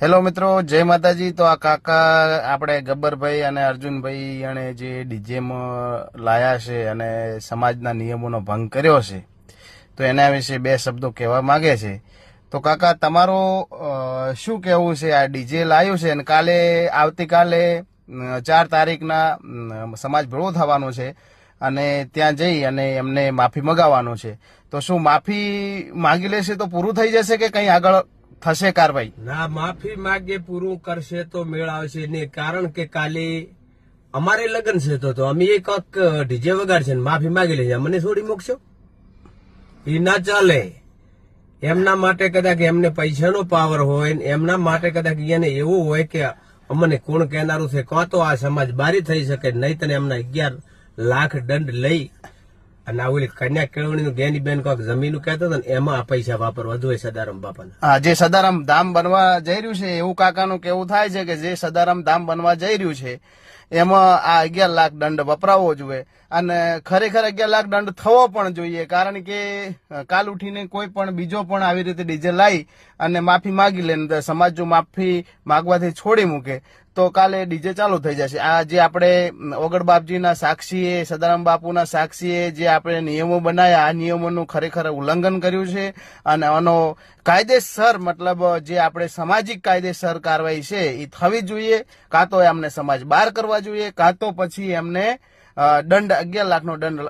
Hello મિત્રો, જય માતાજી। તો આ કાકા આપણે ગબ્બરભાઈ અને અર્જુનભાઈ અને જે ડીજેમાં લાયા છે અને સમાજના નિયમોનો ભંગ કર્યો છે, તો એના વિશે બે શબ્દો કહેવા માંગે છે। તો કાકા, તમારો શું કહેવું છે? આ ડીજે લાવ્યું છે અને આવતીકાલે 4 તારીખના સમાજ ભેળો થવાનો છે અને ત્યાં જઈ અને એમને માફી મગાવવાનું છે। તો શું માફી માંગી લેશે તો પૂરું થઈ જશે કે કંઈ આગળ થશે કાર્યવાહી? ના, માફી માગે પૂરું કરશે તો મેળ આવશે નહીં, કારણ કે કાલે અમારે લગ્ન છે તો અમે એક ડીજે વગાડશે ને માફી માગી લેશે, મને છોડી મૂકશો? એ ના ચાલે। એમના માટે કદાચ એમને પૈસાનો પાવર હોય ને એમના માટે કદાચ એને એવું હોય કે અમને કોણ કહેનારું છે, કાં તો આ સમાજ બારી થઈ શકે, નહીં તો એમના 11 લાખ દંડ લઈ અને આ ઓલી કન્યા કેળવણીનું જ્ઞાની બેન કોઈક જમીન કહેતો હતો ને એમાં આ પૈસા વાપરવા જોઈએ સદારામ બાપાને। હા, જે સદારામ ધામ બનવા જઈ રહ્યું છે એવું કાકાનું કેવું થાય છે કે જે સદારામ ધામ બનવા જઈ રહ્યું છે એમાં આ 11 લાખ દંડ વપરાવવો જોઈએ અને ખરેખર 11 લાખ દંડ થવો પણ જોઈએ, કારણ કે કાલ ઉઠીને કોઈ પણ બીજો પણ આવી રીતે ડીજે લાવી અને માફી માગી લે ને સમાજ જો માફી માગવાથી છોડી મૂકે તો કાલે ડીજે ચાલુ થઈ જશે। આ જે આપણે ઓગળ બાપજીના સાક્ષીએ, સદારામ બાપુના સાક્ષીએ જે આપણે નિયમો બનાવ્યા, આ નિયમોનું ખરેખર ઉલ્લંઘન કર્યું છે અને આનો કાયદેસર મતલબ જે આપણે સામાજિક કાયદેસર કાર્યવાહી છે એ થવી જોઈએ। કાં તો એમને સમાજ બહાર કરવા જોઈએ, કાં તો પછી એમને દંડ 11 લાખનો દંડ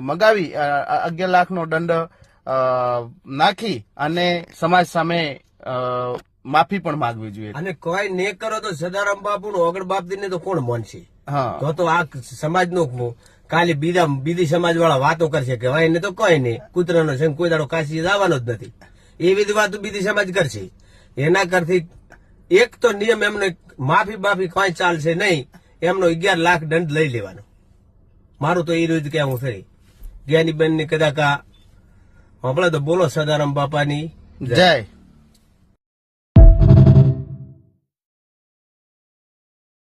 મગાવી 11 લાખનો દંડ નાખી અને સમાજ સામે માફી પણ માંગવી જોઈએ। અને કોઈ ને કરો તો સદારામ બાપુ નો ઓગળ બાપજી ને તો કોણ માનશે? હા, તો આ સમાજ નું કાલે બીજી સમાજ વાળા વાતો કરશે કે ભાઈ એને તો કઈ નહીં, કૂતરાનો છે કોઈ દાડો કાશી જવાનો જ નથી, એવી જ વાતો બીજી સમાજ કરશે। એના કરતી એક તો નિયમ એમને માફી કઈ ચાલશે નહીં, એમનો 11 લાખ દંડ લઈ લેવાનો। મારું તો એ રોજ કેવું થઈ જ્ઞાની બેન ની કદાચ આપણે તો બોલો સદારામ બાપાની જય।